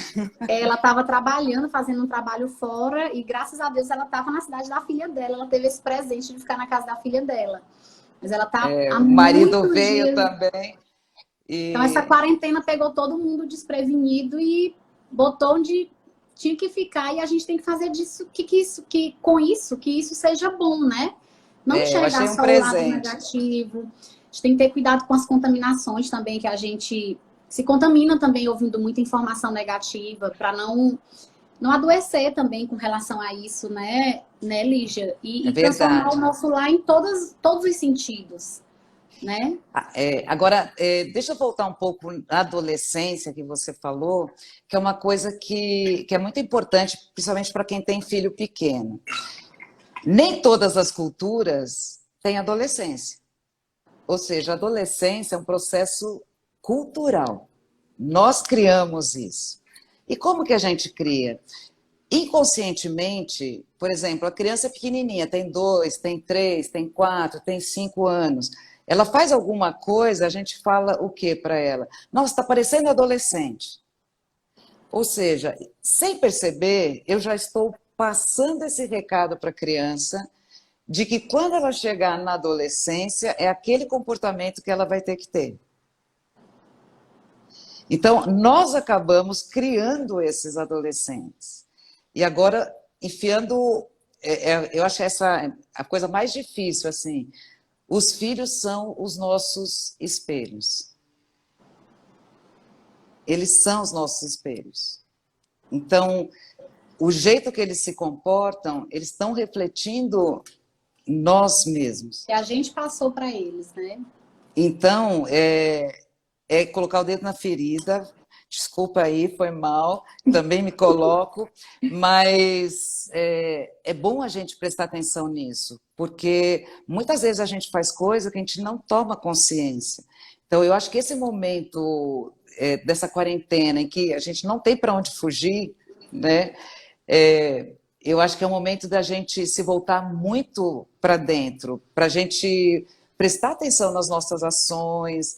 ela estava trabalhando, fazendo um trabalho fora, e graças a Deus ela estava na cidade da filha dela. Ela teve esse presente de ficar na casa da filha dela. Mas ela tá há O marido muitos veio dias. também. Então, essa E quarentena pegou todo mundo desprevenido e botou onde tinha que ficar. E a gente tem que fazer disso, que isso seja bom, né? Não eu enxergar achei um só o lado presente. negativo. A gente tem que ter cuidado com as contaminações também, que a gente se contamina também ouvindo muita informação negativa, para não adoecer também com relação a isso, né, Lígia? É E transformar o verdade. nosso lar em todos os sentidos, né? Agora, deixa eu voltar um pouco à adolescência que você falou, que é uma coisa que é muito importante, principalmente para quem tem filho pequeno. Nem todas as culturas têm adolescência. Ou seja, a adolescência é um processo cultural. Nós criamos isso. E como que a gente cria? Inconscientemente, por exemplo, a criança é pequenininha, tem 2, tem 3, tem 4, tem 5 anos. Ela faz alguma coisa, a gente fala o que para ela? Nossa, está parecendo adolescente. Ou seja, sem perceber, eu já estou passando esse recado para a criança de que quando ela chegar na adolescência, é aquele comportamento que ela vai ter que ter. Então, nós acabamos criando esses adolescentes. E agora, enfiando. Eu acho essa a coisa mais difícil, assim. Os filhos são os nossos espelhos. eles são os nossos espelhos. Então, o jeito que eles se comportam, eles estão refletindo nós mesmos. E a gente passou para eles, né? Então, é colocar o dedo na ferida. Desculpa aí, foi mal, também me coloco, mas é bom a gente prestar atenção nisso, porque muitas vezes a gente faz coisa que a gente não toma consciência. Então, eu acho que esse momento dessa quarentena, em que a gente não tem para onde fugir, né? Eu acho que é o momento da gente se voltar muito para dentro, para a gente prestar atenção nas nossas ações,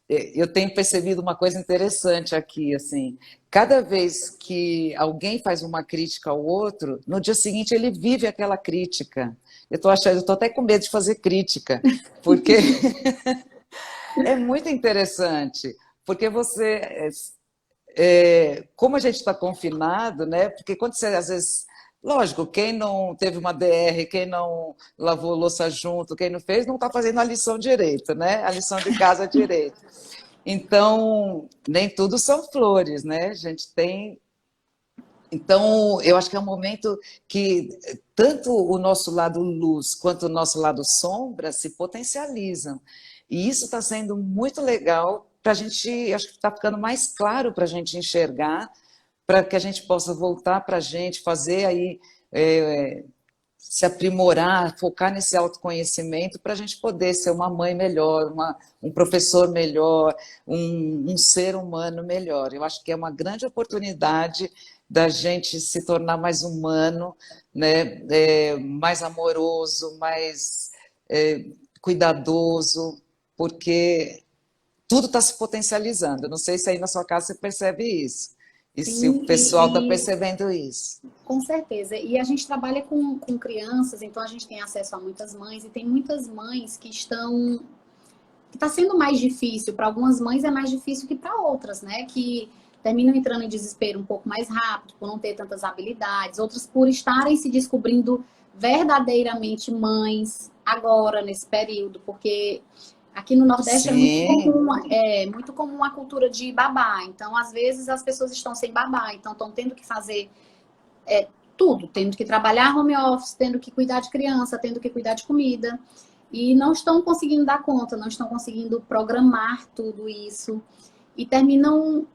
eu tenho percebido uma coisa interessante aqui, assim, cada vez que alguém faz uma crítica ao outro, no dia seguinte ele vive aquela crítica. Eu estou até com medo de fazer crítica, porque é muito interessante, porque como a gente está confinado, né? Porque quando você, às vezes, lógico, quem não teve uma DR, quem não lavou louça junto, quem não fez, não está fazendo a lição direito, né? A lição de casa direito. Então, nem tudo são flores, né? A gente tem. Então, eu acho que é um momento que tanto o nosso lado luz quanto o nosso lado sombra se potencializam. E isso está sendo muito legal para a gente, acho que está ficando mais claro para a gente enxergar, para que a gente possa voltar para a gente, fazer aí, se aprimorar, focar nesse autoconhecimento para a gente poder ser uma mãe melhor, um professor melhor, um ser humano melhor. Eu acho que é uma grande oportunidade da gente se tornar mais humano, né? Mais amoroso, mais cuidadoso, porque tudo está se potencializando. Não sei se aí na sua casa você percebe isso. E se o Sim, pessoal está percebendo isso. com certeza. E a gente trabalha com crianças, então a gente tem acesso a muitas mães, e tem muitas mães que estão. Que está sendo mais difícil. Para algumas mães é mais difícil que para outras, né? Que terminam entrando em desespero um pouco mais rápido, por não ter tantas habilidades, outras por estarem se descobrindo verdadeiramente mães agora, nesse período, porque aqui no Nordeste Sim. é muito comum a cultura de babá. Então, às vezes, as pessoas estão sem babá, então estão tendo que fazer tudo, tendo que trabalhar home office, tendo que cuidar de criança, tendo que cuidar de comida, e não estão conseguindo dar conta, não estão conseguindo programar tudo isso, e terminam,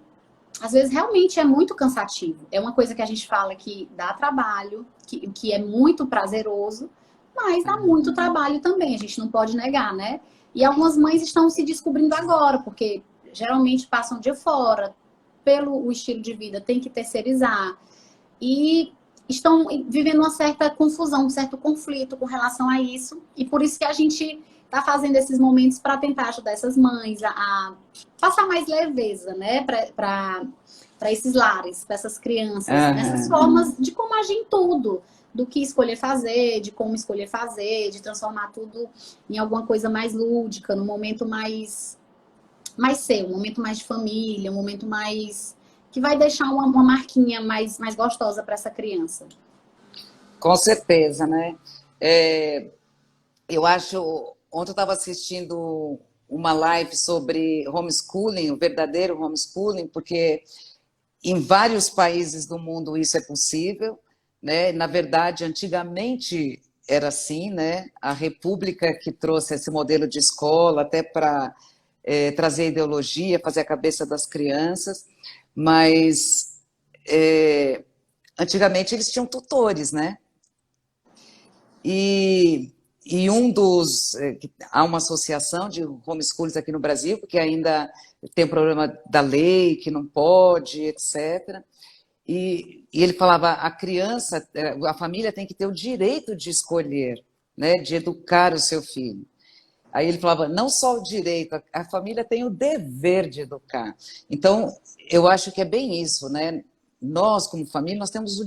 às vezes, realmente é muito cansativo. É uma coisa que a gente fala que dá trabalho, que é muito prazeroso, mas dá muito trabalho também, a gente não pode negar, né? E algumas mães estão se descobrindo agora, porque geralmente passam de fora, pelo o estilo de vida, tem que terceirizar. E estão vivendo uma certa confusão, um certo conflito com relação a isso. E por isso que a gente está fazendo esses momentos para tentar ajudar essas mães a passar mais leveza, né? Para esses lares, para essas crianças, nessas formas de como agir em tudo. Do que escolher fazer, de como escolher fazer, de transformar tudo em alguma coisa mais lúdica, num momento mais seu, um momento mais de família, um momento mais que vai deixar uma marquinha mais gostosa para essa criança. Com certeza, né? Eu acho. Ontem eu estava assistindo uma live sobre homeschooling, o verdadeiro homeschooling, porque em vários países do mundo isso é possível, né? Na verdade, antigamente era assim, né? A República que trouxe esse modelo de escola até para trazer ideologia, fazer a cabeça das crianças, mas antigamente eles tinham tutores, né? E há uma associação de homeschoolers aqui no Brasil, porque ainda tem o problema da lei, que não pode, etc. E ele falava, a família tem que ter o direito de escolher, né, de educar o seu filho. Aí ele falava, não só o direito, a família tem o dever de educar. Então, eu acho que é bem isso, né? Nós, como família, nós temos o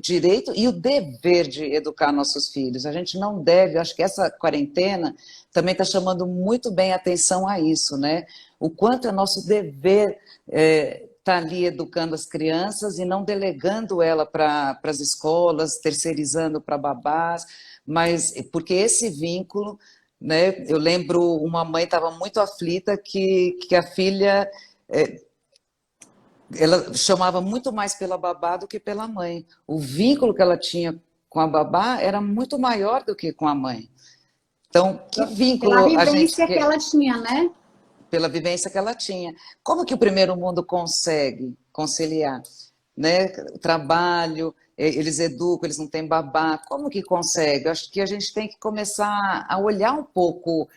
direito e o dever de educar nossos filhos. A gente não deve, acho que essa quarentena também está chamando muito bem a atenção a isso, né? O quanto é nosso dever estar ali educando as crianças e não delegando ela para as escolas, terceirizando para babás, mas porque esse vínculo, né? Eu lembro uma mãe estava muito aflita que a filha ela chamava muito mais pela babá do que pela mãe. O vínculo que ela tinha com a babá era muito maior do que com a mãe. Então, que Pela vínculo a gente vivência que quer, ela tinha, né? pela vivência que ela tinha. Como que o primeiro mundo consegue conciliar, né? O trabalho, eles educam, eles não têm babá. Como que consegue? Acho que a gente tem que começar a olhar um pouco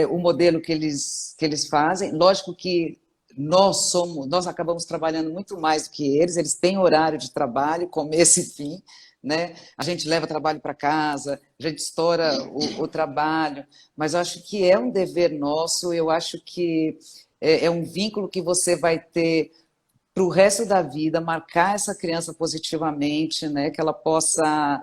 o modelo que eles fazem. Lógico que nós acabamos trabalhando muito mais do que eles têm horário de trabalho, começo e fim, né? A gente leva trabalho para casa, a gente estoura o trabalho, mas eu acho que é um dever nosso, eu acho que é um vínculo que você vai ter para o resto da vida, marcar essa criança positivamente, né? Que ela possa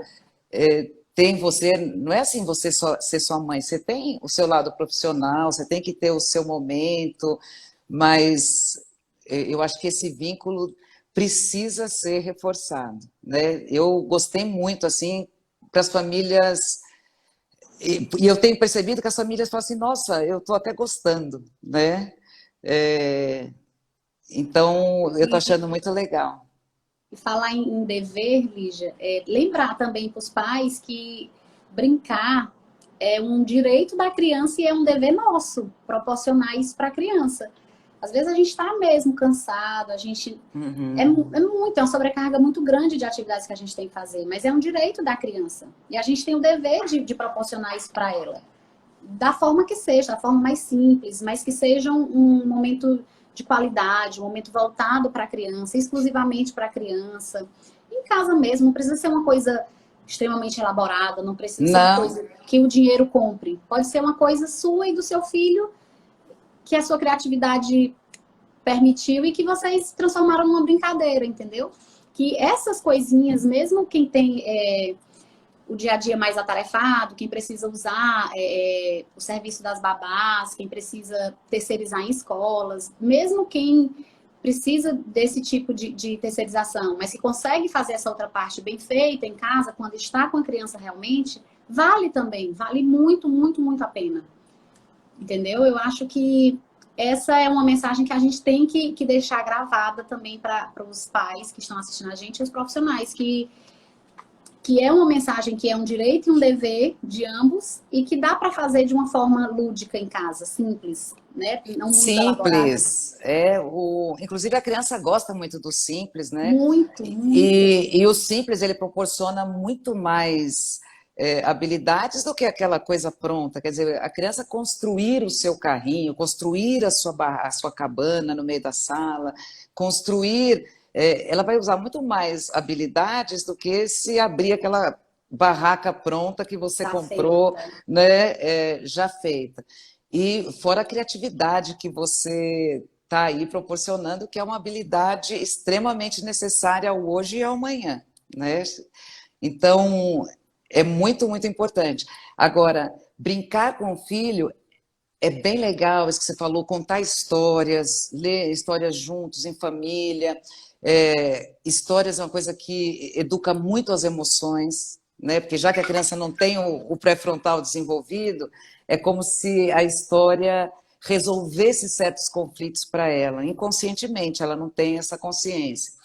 ter em você, não é assim você só ser sua mãe, você tem o seu lado profissional, você tem que ter o seu momento, mas eu acho que esse vínculo precisa ser reforçado, né? Eu gostei muito, assim, para as famílias, e eu tenho percebido que as famílias falam assim, nossa, eu estou até gostando, né? É, então, eu estou E, achando muito legal. e falar em dever, Lígia, lembrar também para os pais que brincar é um direito da criança e é um dever nosso proporcionar isso para a criança. Às vezes a gente está mesmo cansado, a gente Uhum. é uma sobrecarga muito grande de atividades que a gente tem que fazer, mas é um direito da criança. E a gente tem o dever de proporcionar isso para ela. Da forma que seja, da forma mais simples, mas que seja um momento de qualidade, um momento voltado para a criança, exclusivamente para a criança. Em casa mesmo, não precisa ser uma coisa extremamente elaborada, não precisa ser uma Não, coisa que o dinheiro compre. Pode ser uma coisa sua e do seu filho, que a sua criatividade permitiu e que vocês transformaram numa brincadeira, entendeu? Que essas coisinhas, mesmo quem tem o dia a dia mais atarefado, quem precisa usar o serviço das babás, quem precisa terceirizar em escolas, mesmo quem precisa desse tipo de terceirização, mas que consegue fazer essa outra parte bem feita em casa, quando está com a criança realmente, vale também, vale muito, muito, muito a pena. Entendeu? Eu acho que essa é uma mensagem que a gente tem que deixar gravada também para os pais que estão assistindo a gente e os profissionais, que é uma mensagem que é um direito e um dever de ambos e que dá para fazer de uma forma lúdica em casa, simples, né? Não muito elaborada. simples. Inclusive a criança gosta muito do simples, né? Muito, muito. E o simples ele proporciona muito mais habilidades do que aquela coisa pronta. Quer dizer, a criança construir o seu carrinho, construir a sua cabana no meio da sala, construir, ela vai usar muito mais habilidades do que se abrir aquela barraca pronta que você Tá comprou, feita. né, já feita. E fora a criatividade que você está aí proporcionando, que é uma habilidade extremamente necessária ao hoje e ao amanhã, né? Então, é muito, muito importante. Agora, brincar com o filho é bem legal, isso que você falou, contar histórias, ler histórias juntos, em família. Histórias é uma coisa que educa muito as emoções, né? Porque já que a criança não tem o pré-frontal desenvolvido, é como se a história resolvesse certos conflitos para ela, inconscientemente, ela não tem essa consciência.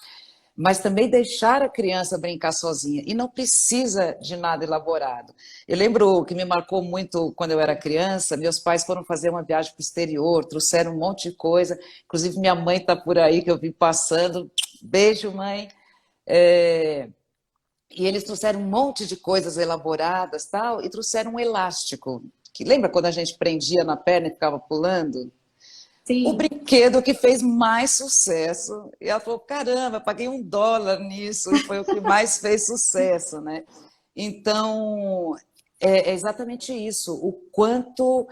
Mas também deixar a criança brincar sozinha, e não precisa de nada elaborado. Eu lembro que me marcou muito quando eu era criança, meus pais foram fazer uma viagem para o exterior, trouxeram um monte de coisa, inclusive minha mãe está por aí, que eu vi passando, beijo mãe, e eles trouxeram um monte de coisas elaboradas tal, e trouxeram um elástico, que lembra quando a gente prendia na perna e ficava pulando? O Sim, brinquedo que fez mais sucesso. E ela falou: caramba, paguei US$ 1 nisso, e foi o que mais fez sucesso, né? Então, é exatamente isso, o quanto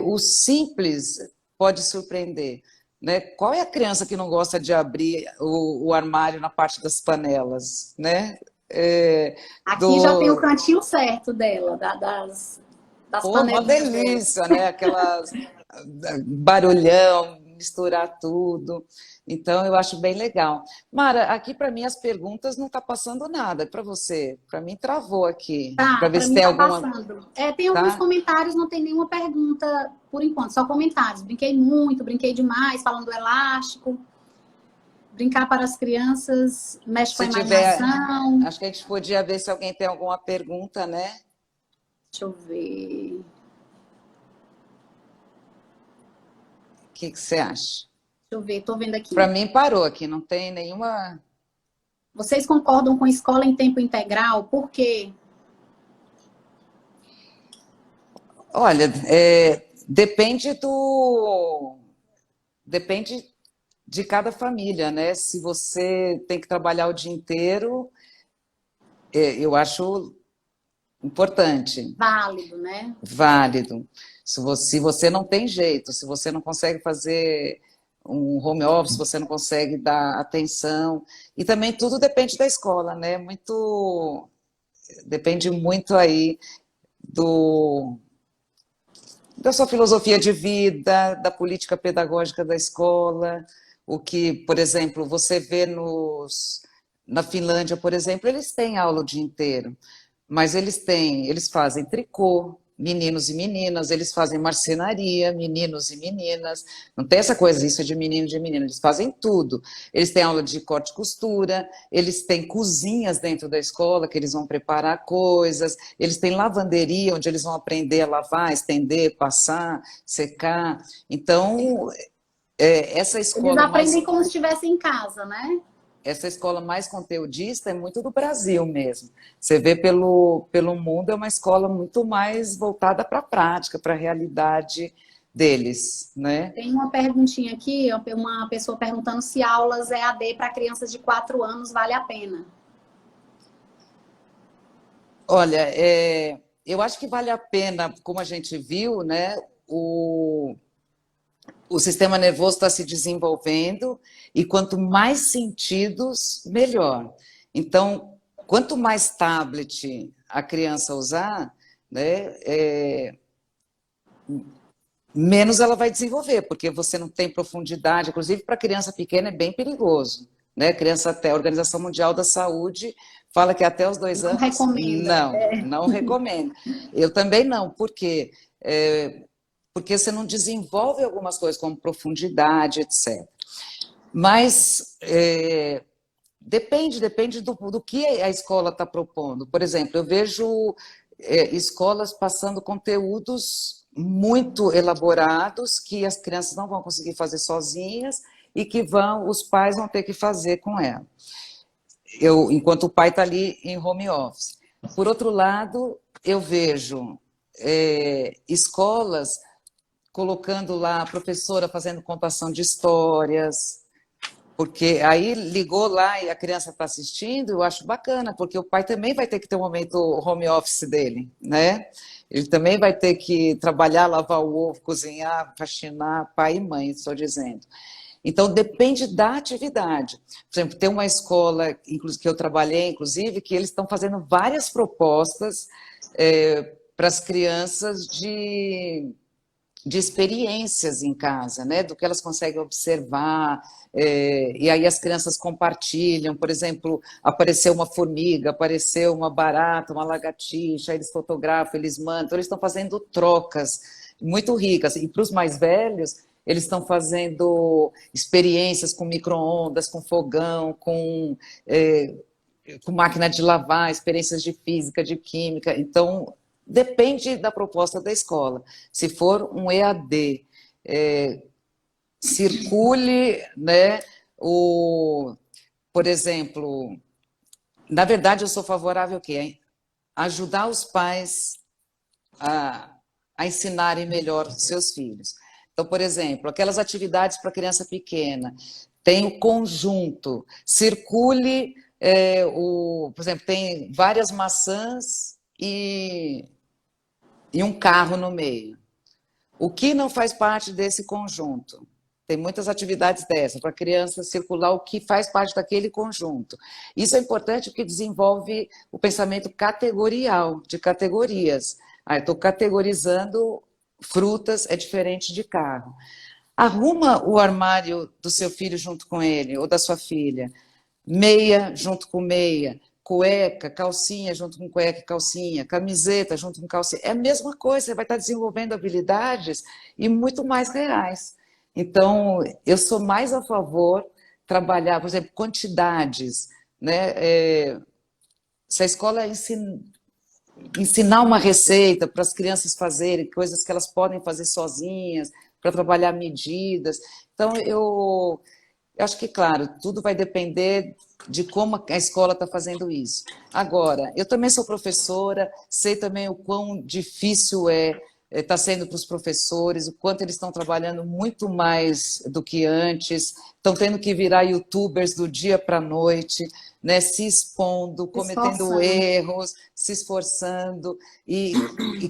o simples pode surpreender. Né? Qual é a criança que não gosta de abrir o armário na parte das panelas? Né? É, aqui já tem o do, cantinho certo dela, das Pô, uma panelinhas dela. delícia, né? Aquelas barulhão, misturar tudo. Então, eu acho bem legal. Mara, aqui para mim as perguntas não está passando nada. Para você? Para mim travou aqui. Para Tá, ver para se mim tem tá alguma. passando. Tem alguns Tá? comentários, não tem nenhuma pergunta por enquanto, só comentários. Brinquei muito, brinquei demais, falando do elástico. Brincar para as crianças, mexe com a Se tiver, imaginação. acho que a gente podia ver se alguém tem alguma pergunta, né? Deixa eu ver. O que que você acha? Deixa eu ver, tô vendo Para aqui. mim parou aqui, não tem nenhuma. Vocês concordam com escola em tempo integral? Por quê? Olha, depende do. Depende de cada família, né? Se você tem que trabalhar o dia inteiro, eu acho importante, Válido, né? válido. Se você não tem jeito, se você não consegue fazer um home office, se você não consegue dar atenção, e também tudo depende da escola, né? Muito, depende muito aí do da sua filosofia de vida, da política pedagógica da escola, o que, por exemplo, você vê na Finlândia, por exemplo, eles têm aula o dia inteiro, mas eles fazem tricô, meninos e meninas, eles fazem marcenaria, meninos e meninas, não tem essa coisa, isso é de menino e de menina, eles fazem tudo. Eles têm aula de corte e costura, eles têm cozinhas dentro da escola, que eles vão preparar coisas, eles têm lavanderia, onde eles vão aprender a lavar, estender, passar, secar. Então, essa Eles escola aprendem mais como se estivessem em casa, né? essa escola mais conteudista é muito do Brasil mesmo. Você vê pelo mundo, é uma escola muito mais voltada para a prática, para a realidade deles, né? Tem uma perguntinha aqui, uma pessoa perguntando se aulas EAD para crianças de 4 anos vale a pena. Olha, eu acho que vale a pena, como a gente viu, né? O sistema nervoso está se desenvolvendo e quanto mais sentidos, melhor. Então, quanto mais tablet a criança usar, né, menos ela vai desenvolver, porque você não tem profundidade. Inclusive, para criança pequena é bem perigoso. Né? Criança até, a Organização Mundial da Saúde fala que até os 2 Não anos, recomenda. não recomendo. Eu também não, por quê? Porque você não desenvolve algumas coisas como profundidade, etc. Mas depende do que a escola está propondo. Por exemplo, eu vejo escolas passando conteúdos muito elaborados que as crianças não vão conseguir fazer sozinhas e que os pais vão ter que fazer com ela. Enquanto o pai está ali em home office. Por outro lado, eu vejo escolas colocando lá a professora fazendo contação de histórias, porque aí ligou lá e a criança está assistindo, eu acho bacana, porque o pai também vai ter que ter um momento home office dele, né? Ele também vai ter que trabalhar, lavar o ovo, cozinhar, faxinar, pai e mãe, estou dizendo. Então, depende da atividade. Por exemplo, tem uma escola que eu trabalhei, inclusive, que eles estão fazendo várias propostas para as crianças de experiências em casa, né? Do que elas conseguem observar, e aí as crianças compartilham, por exemplo, apareceu uma formiga, apareceu uma barata, uma lagartixa, eles fotografam, eles mandam, então eles estão fazendo trocas muito ricas, e para os mais velhos, eles estão fazendo experiências com micro-ondas, com fogão, com máquina de lavar, experiências de física, de química, então depende da proposta da escola. Se for um EAD, circule, né, por exemplo, na verdade eu sou favorável ao quê? Ajudar os pais a ensinarem melhor seus filhos. Então, por exemplo, aquelas atividades para criança pequena, tem o conjunto, circule, por exemplo, tem várias maçãs e um carro no meio. O que não faz parte desse conjunto? Tem muitas atividades dessas, para a criança circular o que faz parte daquele conjunto. Isso é importante porque desenvolve o pensamento categorial, de categorias. Eu estou categorizando frutas, é diferente de carro. Arruma o armário do seu filho junto com ele, ou da sua filha. Meia junto com meia. Cueca, calcinha junto com cueca e calcinha. Camiseta junto com calcinha. É a mesma coisa, você vai estar desenvolvendo habilidades e muito mais reais. Então, eu sou mais a favor de trabalhar, por exemplo, quantidades, né? Se a escola ensinar uma receita para as crianças fazerem, coisas que elas podem fazer sozinhas, para trabalhar medidas. Então, eu acho que, claro, tudo vai depender de como a escola está fazendo isso. Agora, eu também sou professora, sei também o quão difícil está sendo para os professores, o quanto eles estão trabalhando muito mais do que antes, estão tendo que virar youtubers do dia para a noite, né, se expondo, cometendo erros, se esforçando e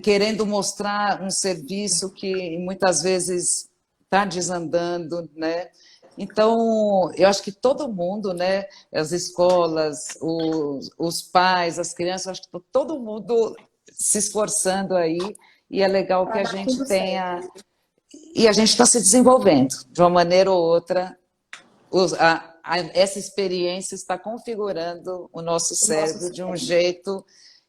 querendo mostrar um serviço que muitas vezes está desandando, né? Então, eu acho que todo mundo, né, as escolas, os pais, as crianças, acho que todo mundo se esforçando aí, e é legal que Para a dar gente tudo tenha. certo. E a gente está se desenvolvendo, de uma maneira ou outra, essa experiência está configurando o nosso O nosso cérebro de um cérebro. jeito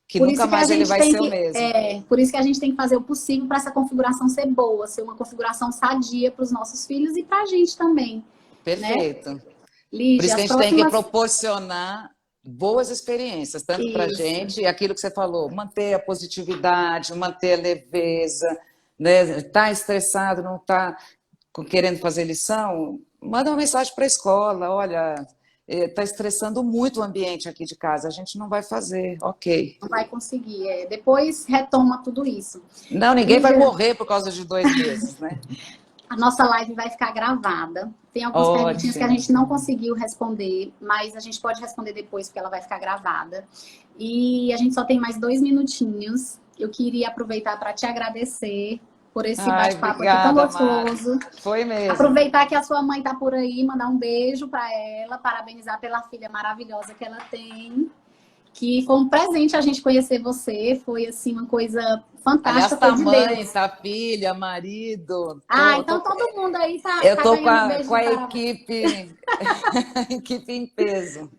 que Por nunca isso que a mais ele gente vai tem ser o que, mesmo. por isso que a gente tem que fazer o possível para essa configuração ser boa, ser uma configuração sadia para os nossos filhos e para a gente também, né? Perfeito. Por isso Lígia, que a as gente tem que próximas. proporcionar boas experiências, tanto para a Isso. gente, e aquilo que você falou, manter a positividade, manter a leveza, né? Tá estressado, não está querendo fazer lição? Manda uma mensagem para a escola, olha, está estressando muito o ambiente aqui de casa, a gente não vai fazer, ok. Não vai conseguir. Depois retoma tudo isso. Não, ninguém vai Lígia, morrer por causa de 2 meses, né? a nossa live vai ficar gravada. Tem algumas perguntinhas que a Ótimo. gente não conseguiu responder, mas a gente pode responder depois, porque ela vai ficar gravada. E a gente só tem mais 2 minutinhos. Eu queria aproveitar para te agradecer por esse Ai, bate-papo aqui tão obrigada, Mara. gostoso. Foi mesmo. Aproveitar que a sua mãe está por aí, mandar um beijo para ela, parabenizar pela filha maravilhosa que ela tem. Que foi um presente a gente conhecer você, foi assim uma coisa Aliás, fantástica, foi tá de mãe, Deus. tá filha, marido. Então todo mundo aí Eu tá tô com ganhando um a, beijo com de a parabéns. equipe, equipe em peso,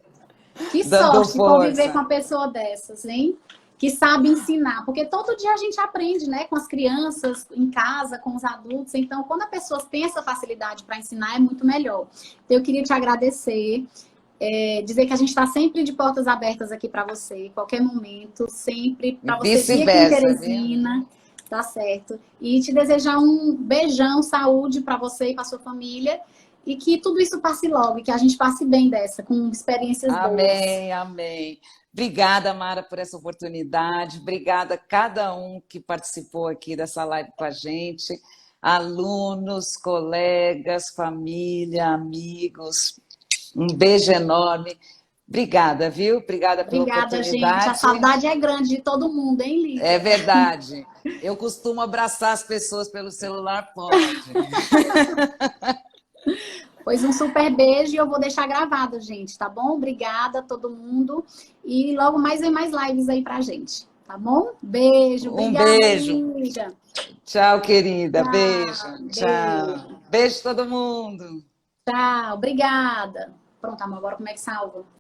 Que dando sorte de conviver com força. uma pessoa dessas, hein? Que sabe ensinar, porque todo dia a gente aprende, né, com as crianças, em casa, com os adultos. Então, quando a pessoa tem essa facilidade para ensinar, é muito melhor. Então, eu queria te agradecer, dizer que a gente está sempre de portas abertas aqui para você, qualquer momento, sempre E para você vir aqui em vice-versa, viu? Teresina, tá certo? E te desejar um beijão, saúde para você e para sua família. E que tudo isso passe logo, e que a gente passe bem dessa, com experiências boas. Amém, amém. Obrigada, Mara, por essa oportunidade. Obrigada a cada um que participou aqui dessa live com a gente. Alunos, colegas, família, amigos. Um beijo enorme. Obrigada, viu? Obrigada pela Obrigada, gente. A oportunidade. saudade é grande de todo mundo, hein, É Lídia? verdade. Eu costumo abraçar as pessoas pelo celular, pode. Pois um super beijo e eu vou deixar gravado, gente, tá bom? Obrigada a todo mundo. E logo mais vem mais lives aí pra gente, tá bom? Beijo, Um obrigada, beijo. Lídia. Tchau, querida. Beijo. Tchau, Tchau. beijo. Beijo todo mundo. Tchau, obrigada. Pronto, amor, agora como é que salva?